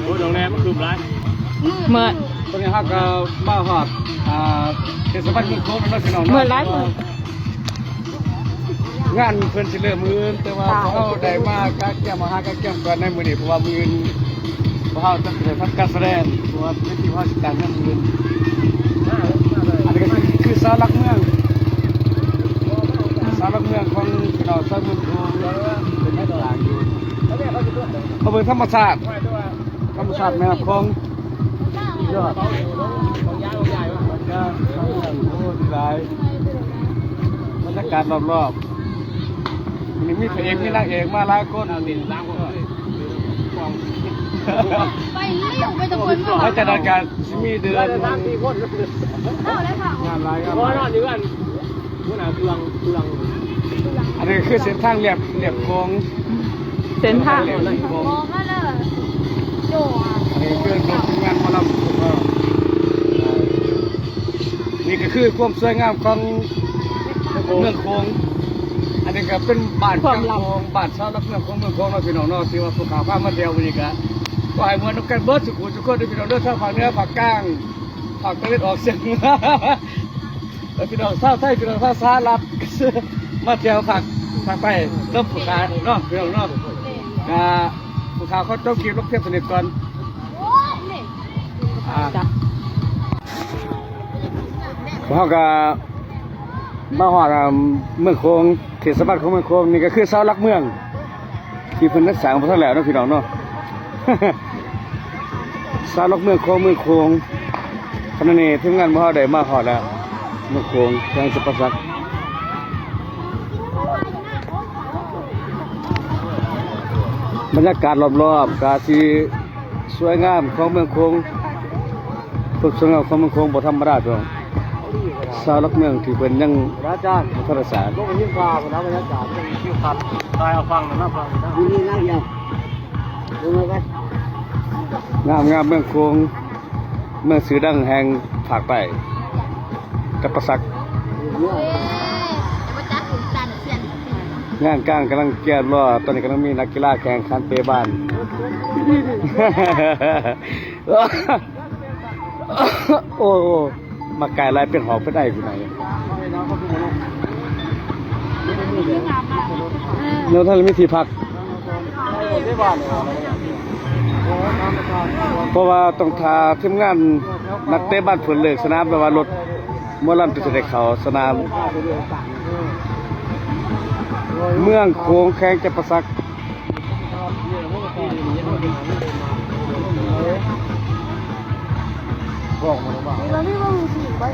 โอ้ยโรงแรมมันคือร้าน เมื่อ ตอนนี้ฮักก็มาหอดเทศบาลเมืองโค้งนั่นพี่น้อง เมื่อไรเมื่อง านเพิ่นสิเริ่มมื้อแต่ว่าเขาได้มากะแก้มมาหากะแก้มก่อนในมื้อนี้เพราะว่ามื้อเพราะเขาจะได้ทำการแสดงเพราะว่าเป็นที่ว่าสิการงานมื้ออันนี้ก็คือสาวหลักเมืองสาวหลักเมืองของพี่น้องชาวเมืองโค้งเป็นแม่ตลาดอยู่เขาเป็นธรรมชาติแม่น้ำคงยอดหลายบรรยากาศรอบๆมีพระเอกมีนางเอกมาหลายคน ไปเลี้ยวไปตะบน ให้จัดการมีเดือน ทางที่คน งานหลายครับ เพราะนอนอยู่กันผู้หนาเตือง อันนี้คือเส้นทางเรียบโค้ง เส้นทาง เรียบโค้ง มองมาเลยโจอ่ะ อันนี้คือรถงานหมอลำนี่ก็คือความสวยงามของเมืองโค้งอันนี้ก็เป็นบ้านกลางโค้งบ้านชาวลักเมืองของเมืองโค้งเราพี่น้องเนาะที่ว่าภูเขาพามาเที่ยววันนี้ก็ก็ให้เหมือนกันเบิร์ดสุขุมทุกคนด้วยพี่น้องเด้อชาวภาคเหนือภาคกลางภาคตะวันออกเฉียงเหนือแล้วพี่น้องชาวไทยพี่น้องชาวสหรัฐมาเที่ยวภาคใต้เริ่มภูเขาเนาะพี่น้องเนาะภูเขาเขาต้องกินรถเทียบสนิทก่อนจ้ะเขาก็มาหอดเมืองโค้งเทศบาลของเมืองโค้งนี่ก็คือเสาหลักเมืองที่เพิ่นรักษามาเท่าแล้วเนาะพี่น้องเนาะ เสาหลักเมืองโค้งขณะนี้ทีมงานมาได้มาหอดแล้วเมืองโค้งยังจะประสักบรรยากาศรอบๆกาสีสวยงามของเมืองโค้งทุกสวยงามของเมืองโค้งบ่ธรรมดาพี่น้องสาวลักเมืองที่เป็นยังราชาพระราชาก็เป็นยิ่งกว่านะบรรยากาศเป็นชิวขับตายเอาฟังนะฟังที่นี่น่าเดียวดูไหมครับงามเมืองโค้งเมืองสื่อดังแห่งภาคใต้กับประสักงานกลางกำลังแก้รอตอนนี้กำลังมีนักกีฬาแข่งขันเตะบอล โอ้มาไกลลายเป็นหอบเป็นไอ้กูไหนแล้วท่านมีที่พักเพราะว่าต้องทาทีมงานนักเตะบ้านฝนเลิกสนามแปลว่ารถมอลำจะได้เข้าสนามเมืองโค้งแข่งจะประสักบอกมาแล้วว่า